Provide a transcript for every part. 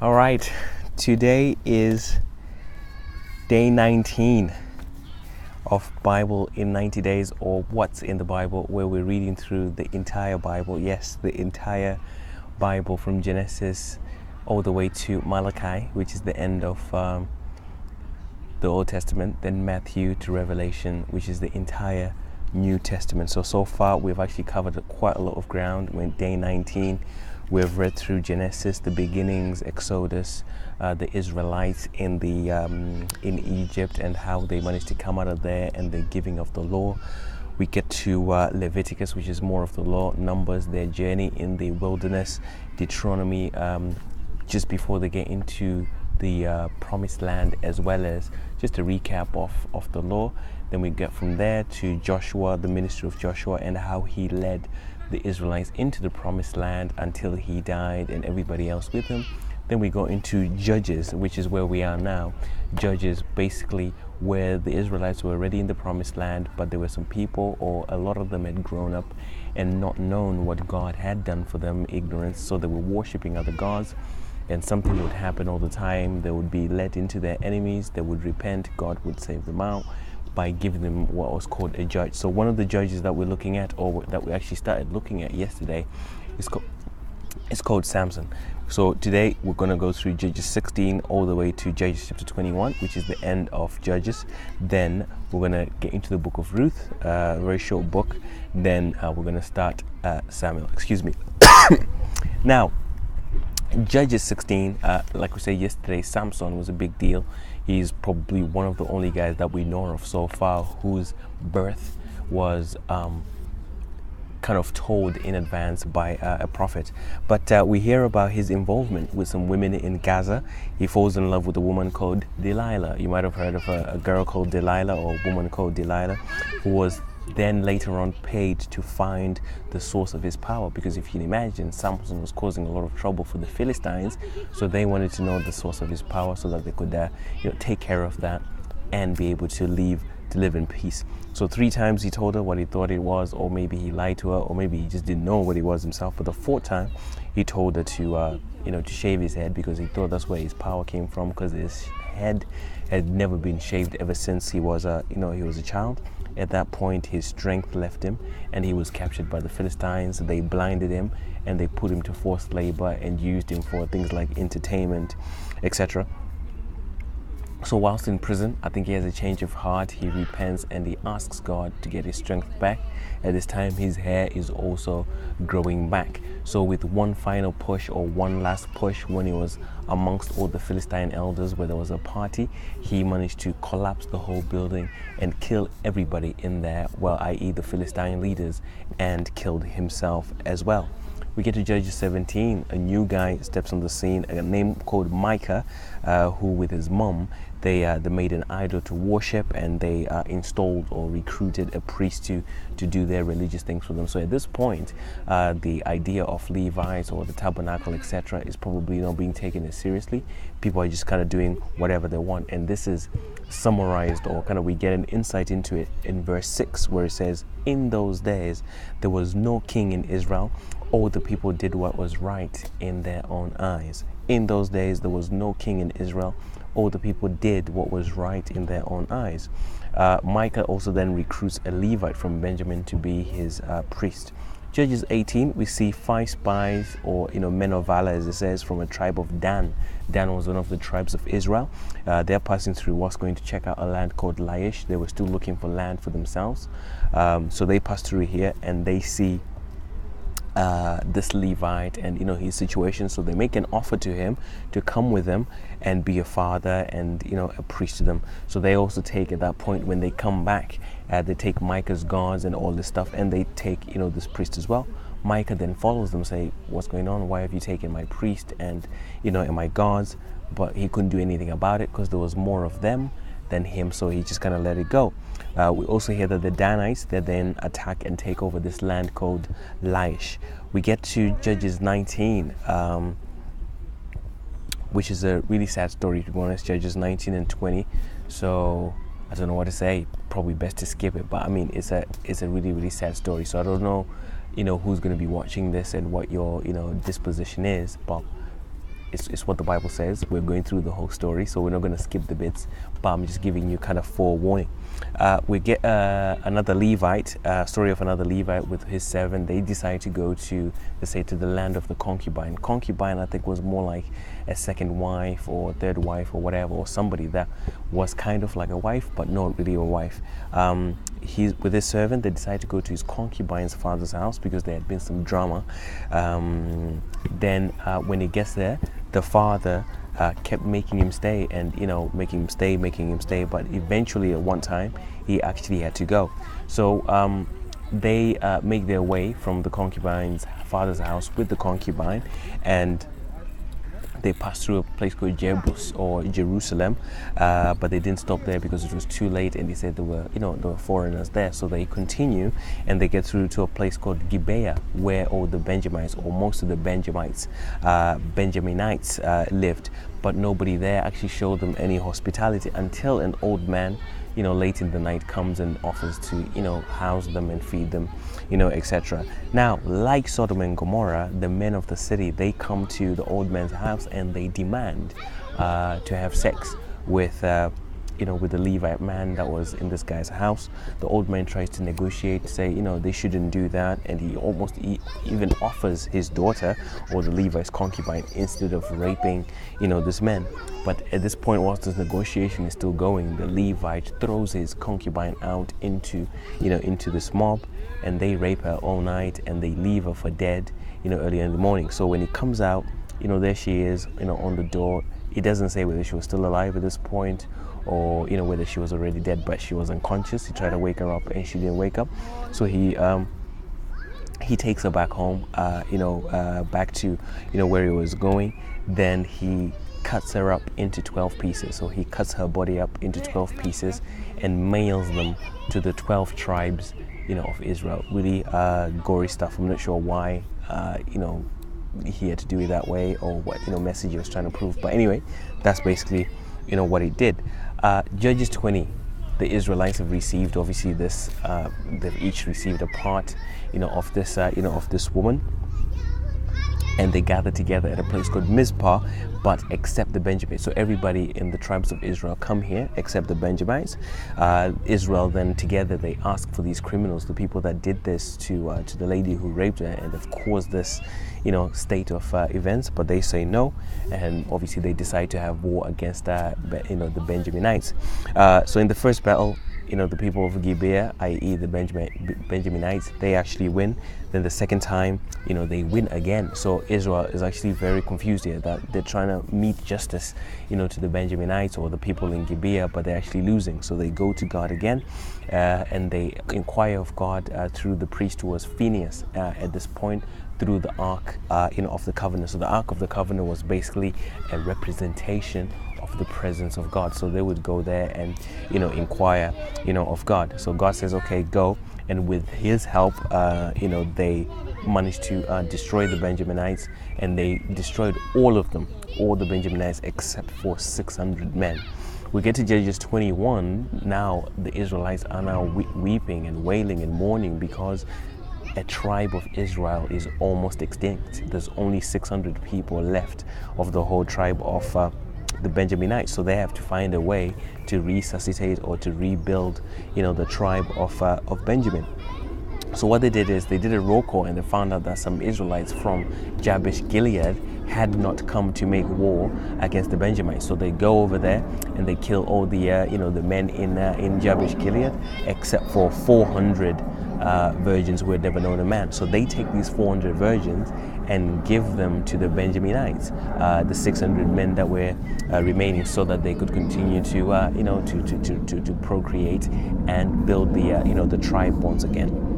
All right, today is day 19 of Bible in 90 days, or What's in the Bible, where we're reading through the entire Bible. Yes, the entire Bible from Genesis all the way to Malachi, which is the end of the Old Testament, then Matthew to Revelation, which is the entire New Testament. So far we've actually covered quite a lot of ground. We're in day 19. We've read through Genesis, the beginnings, Exodus, the Israelites in in Egypt and how they managed to come out of there, and the giving of the law. We get to Leviticus, which is more of the law, Numbers, their journey in the wilderness, Deuteronomy, just before they get into the promised land, as well as just a recap of the law. Then we get from there to Joshua, the ministry of Joshua, and how he led the Israelites into the promised land until he died and everybody else with him. Then we go into Judges, which is where we are now. Judges, basically where the Israelites were already in the promised land, but there were some people, or a lot of them, had grown up and not known what God had done for them, ignorance, so they were worshipping other gods. And something would happen all the time. They would be led into their enemies. They would repent. God would save them out by giving them what was called a judge. So one of the judges that we're looking at, or that we actually started looking at yesterday, is called Samson. So today we're going to go through Judges 16 all the way to Judges chapter 21, which is the end of Judges. Then we're going to get into the book of Ruth, a very short book. Then we're going to start Samuel. Excuse me. Now, Judges 16, like we said yesterday, Samson was a big deal. He's probably one of the only guys that we know of so far whose birth was kind of told in advance by a prophet. But we hear about his involvement with some women in Gaza. He falls in love with a woman called Delilah. You might have heard of a girl called Delilah, or a woman called Delilah, who was then later on paid to find the source of his power, because if you can imagine, Samson was causing a lot of trouble for the Philistines, so they wanted to know the source of his power so that they could take care of that and be able to live in peace. So 3 times he told her what he thought it was, or maybe he lied to her, or maybe he just didn't know what it was himself. But the 4th time he told her to shave his head, because he thought that's where his power came from, because his head had never been shaved ever since he was a child. At that point, his strength left him, and he was captured by the Philistines. They blinded him, and they put him to forced labor and used him for things like entertainment, etc. So whilst in prison, I think he has a change of heart. He repents and he asks God to get his strength back. At this time, his hair is also growing back. So with one final push, or one last push, when he was amongst all the Philistine elders where there was a party, he managed to collapse the whole building and kill everybody in there, well, i.e. the Philistine leaders, and killed himself as well. We get to Judges 17. A new guy steps on the scene, a name called Micah, who with his mom, they made an idol to worship, and they installed or recruited a priest to do their religious things for them. So at this point, the idea of Levites or the tabernacle, etc., is probably not being taken as seriously. People are just kind of doing whatever they want. And this is summarized, or kind of we get an insight into it in verse 6, where it says, "In those days there was no king in Israel. All the people did what was right in their own eyes." In those days there was no king in Israel. All the people did what was right in their own eyes. Micah also then recruits a Levite from Benjamin to be his priest. Judges 18, we see 5 spies, or men of valor, as it says, from a tribe of Dan. Dan was one of the tribes of Israel. They're passing through what's going to check out a land called Laish. They were still looking for land for themselves. So they pass through here, and they see this Levite and his situation. So they make an offer to him to come with them and be a father and a priest to them. So they also take, at that point when they come back, they take Micah's gods and all this stuff, and they take this priest as well. Micah then follows them, say, "What's going on? Why have you taken my priest and and my gods?" But he couldn't do anything about it, because there was more of them than him, so he just kind of let it go. We also hear that the Danites, they then attack and take over this land called Laish. We get to Judges 19, which is a really sad story, to be honest. Judges 19 and 20. So I don't know what to say. Probably best to skip it. But I mean, it's a really, really sad story. So I don't know, who's going to be watching this and what your, disposition is. But it's what the Bible says. We're going through the whole story, so we're not going to skip the bits, but I'm just giving you kind of forewarning. We get another Levite, story of another Levite with his servant. They decide to go to, let's say, to the land of the concubine. Concubine, I think, was more like a second wife or third wife or whatever, or somebody that was kind of like a wife, but not really a wife. He's with his servant. They decided to go to his concubine's father's house because there had been some drama. Then when he gets there, the father kept making him stay, and making him stay, but eventually at one time he actually had to go. So they make their way from the concubine's father's house with the concubine, and they passed through a place called Jebus or Jerusalem, but they didn't stop there because it was too late, and they said there were foreigners there. So they continue, and they get through to a place called Gibeah, where all the Benjamites, or most of the Benjamites, Benjaminites lived. But nobody there actually showed them any hospitality until an old man, late in the night, comes and offers to, house them and feed them, etc. Now, like Sodom and Gomorrah, the men of the city, they come to the old man's house and they demand to have sex with with the Levite man that was in this guy's house. The old man tries to negotiate, say, they shouldn't do that, and he almost even offers his daughter, or the Levite's concubine, instead of raping, this man. But at this point, whilst this negotiation is still going, the Levite throws his concubine out into this mob, and they rape her all night, and they leave her for dead, early in the morning. So when he comes out, there she is, on the door. It doesn't say whether she was still alive at this point, or whether she was already dead, but she was unconscious. He tried to wake her up and she didn't wake up, so he takes her back home, back to where he was going. Then he cuts her up into 12 pieces. So he cuts her body up into 12 pieces and mails them to the 12 tribes of Israel. Really gory stuff. I'm not sure why he had to do it that way, or what message he was trying to prove, but anyway, that's basically what he did. Judges 20, the Israelites have received, obviously, this they've each received a part of this woman, and they gather together at a place called Mizpah, but except the Benjamites. So everybody in the tribes of Israel come here except the Benjamites. Israel then together, they ask for these criminals, the people that did this to the lady who raped her and have caused this state of events, but they say no, and obviously they decide to have war against the Benjaminites. So in the first battle, the people of Gibeah, i.e. the Benjaminites, they actually win. Then the second time, they win again. So Israel is actually very confused here, that they're trying to meet justice, to the Benjaminites or the people in Gibeah, but they're actually losing. So they go to God again, and they inquire of God through the priest who was Phinehas at this point, through the Ark, of the Covenant. So the Ark of the Covenant was basically a representation of the presence of God. So they would go there and inquire of God. So God says, okay, go, and with his help they managed to destroy the Benjaminites, and they destroyed all of them, all the Benjaminites except for 600 men. We get to Judges 21. Now the Israelites are now weeping and wailing and mourning because a tribe of Israel is almost extinct. There's only 600 people left of the whole tribe of the Benjaminites. So they have to find a way to resuscitate or to rebuild, the tribe of Benjamin. So what they did is they did a roll call, and they found out that some Israelites from Jabesh Gilead had not come to make war against the Benjamites. So they go over there and they kill all the the men in Jabesh Gilead, except for 400 virgins who had never known a man. So they take these 400 virgins and give them to the Benjaminites, the 600 men that were remaining, so that they could continue to procreate and build the tribe once again.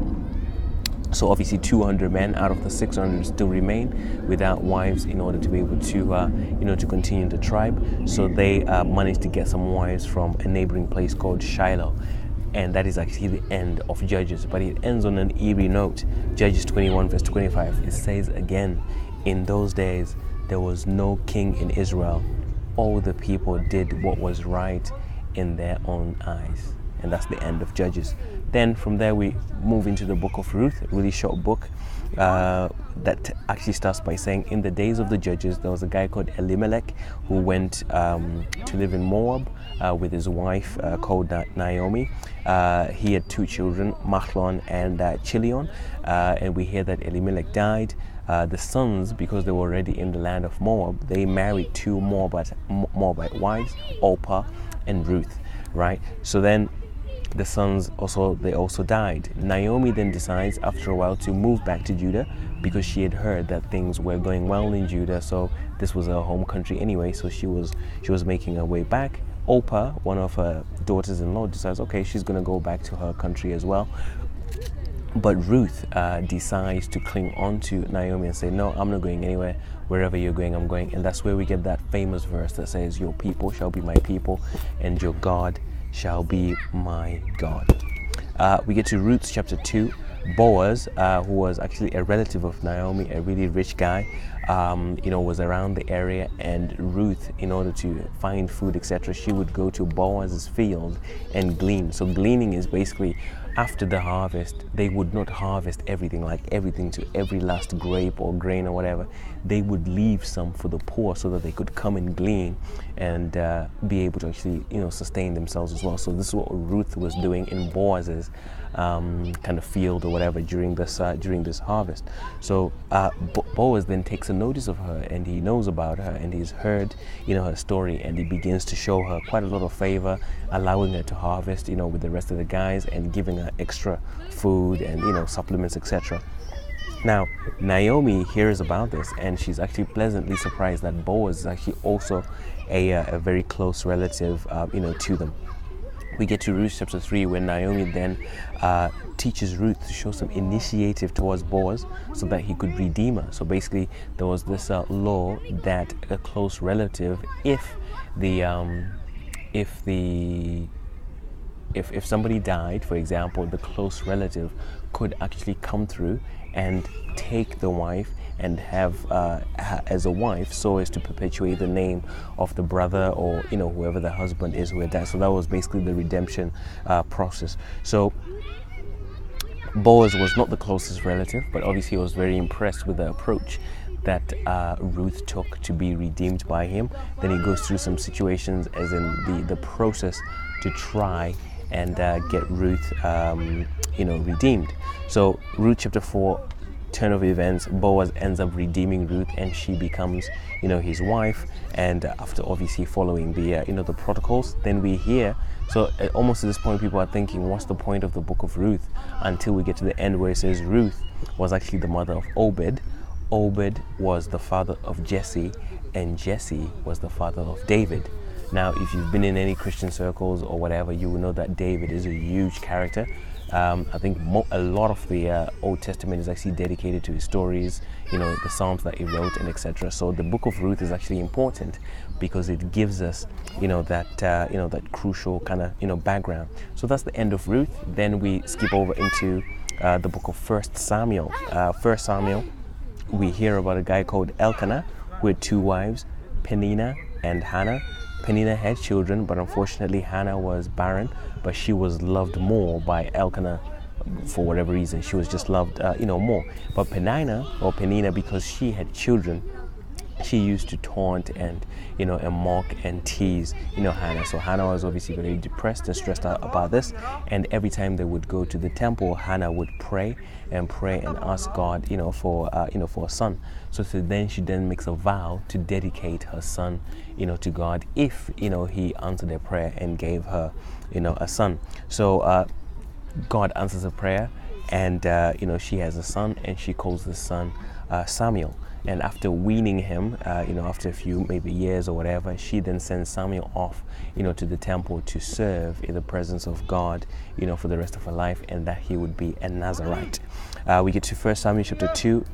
So obviously 200 men out of the 600 still remain without wives in order to be able to to continue the tribe. So they managed to get some wives from a neighboring place called Shiloh. And that is actually the end of Judges, but it ends on an eerie note. Judges 21 verse 25, it says again, in those days there was no king in Israel. All the people did what was right in their own eyes. And that's the end of Judges. Then from there we move into the book of Ruth, a really short book. that actually starts by saying, in the days of the judges, there was a guy called Elimelech who went to live in Moab with his wife called Naomi. He had two children, Mahlon and Chilion, and we hear that Elimelech died. The sons, because they were already in the land of Moab, they married two Moabite wives, Orpah and Ruth, right? So then the sons also died. Naomi then decides after a while to move back to Judah because she had heard that things were going well in Judah, so this was her home country anyway, so she was making her way back. Orpah, one of her daughters-in-law, decides, okay, she's going to go back to her country as well. But Ruth decides to cling on to Naomi and say, no, I'm not going anywhere. Wherever you're going, I'm going. And that's where we get that famous verse that says, your people shall be my people and your God shall be my God. We get to Ruth chapter 2. Boaz, who was actually a relative of Naomi, a really rich guy, was around the area, and Ruth, in order to find food, etc., she would go to Boaz's field and glean. So gleaning is basically, after the harvest, they would not harvest everything, like everything to every last grape or grain or whatever. They would leave some for the poor so that they could come and glean and be able to actually, sustain themselves as well. So this is what Ruth was doing in Boaz's kind of field or whatever during this harvest. So Boaz then takes a notice of her, and he knows about her, and he's heard her story, and he begins to show her quite a lot of favor, allowing her to harvest with the rest of the guys and giving her extra food and supplements, etc. Now Naomi hears about this, and she's actually pleasantly surprised that Boaz is actually also a very close relative to them. We get to Ruth chapter 3, where Naomi then teaches Ruth to show some initiative towards Boaz so that he could redeem her. So basically, there was this law that a close relative, if somebody died, for example, the close relative could actually come through and take the wife and have her as a wife, so as to perpetuate the name of the brother or whoever the husband is who had died. So that was basically the redemption process. So Boaz was not the closest relative, but obviously he was very impressed with the approach that Ruth took to be redeemed by him. Then he goes through some situations, as in the process to try and get Ruth redeemed. So Ruth chapter 4, turn of events, Boaz ends up redeeming Ruth, and she becomes his wife. And after obviously following the protocols, then we hear, so almost at this point people are thinking, what's the point of the book of Ruth, until we get to the end where it says Ruth was actually the mother of Obed. Obed was the father of Jesse, and Jesse was the father of David. Now, if you've been in any Christian circles or whatever, you will know that David is a huge character. I think a lot of the Old Testament is actually dedicated to his stories, the Psalms that he wrote, and etc. So the book of Ruth is actually important because it gives us, that crucial kind of, background. So that's the end of Ruth. Then we skip over into the book of 1 Samuel. 1 Samuel, we hear about a guy called Elkanah who had two wives, Peninnah and Hannah. Peninnah had children, but unfortunately Hannah was barren, but she was loved more by Elkanah for whatever reason. She was just loved, more. But Peninnah, because she had children, she used to taunt and mock and tease Hannah. So Hannah was obviously very depressed and stressed out about this, and every time they would go to the temple, Hannah would pray and ask God for a son. So then she makes a vow to dedicate her son to God if he answered her prayer and gave her a son. So God answers her prayer, and she has a son, and she calls the son Samuel. And after weaning him, after a few maybe years or whatever, she then sends Samuel off, to the temple to serve in the presence of God, for the rest of her life, and that he would be a Nazarite. We get to 1 Samuel chapter 2.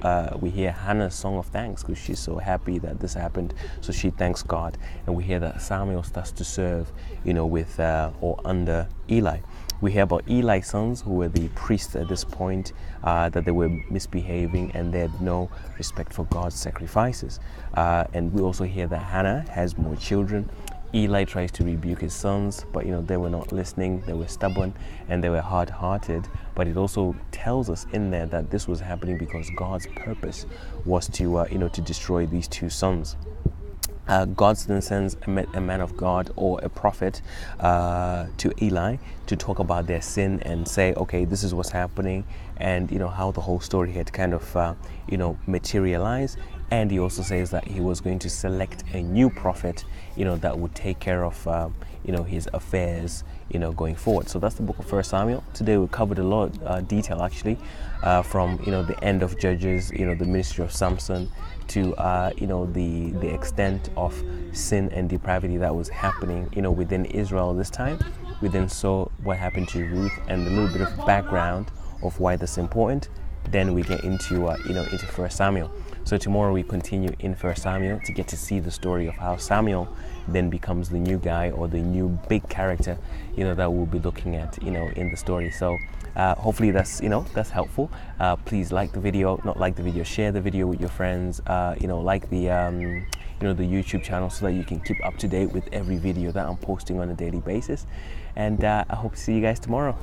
We hear Hannah's song of thanks because she's so happy that this happened. So she thanks God, and we hear that Samuel starts to serve, with or under Eli. We hear about Eli's sons, who were the priests at this point, that they were misbehaving and they had no respect for God's sacrifices. And we also hear that Hannah has more children. Eli tries to rebuke his sons, but they were not listening. They were stubborn and they were hard-hearted. But it also tells us in there that this was happening because God's purpose was to to destroy these two sons. God then sends a man of God or a prophet to Eli to talk about their sin and say, okay, this is what's happening, and how the whole story had kind of materialized. And he also says that he was going to select a new prophet, that would take care of his affairs, going forward. So that's the book of First Samuel. Today we covered a lot of detail actually, from the end of Judges, the ministry of Samson, to the extent of sin and depravity that was happening within Israel this time. We then saw what happened to Ruth and a little bit of background of why that's important. Then we get into into First Samuel. So tomorrow we continue in First Samuel to get to see the story of how Samuel then becomes the new guy or the new big character that we'll be looking at in the story. So hopefully that's that's helpful. Please like the video, not like the video, share the video with your friends. Like the the YouTube channel so that you can keep up to date with every video that I'm posting on a daily basis. And I hope to see you guys tomorrow.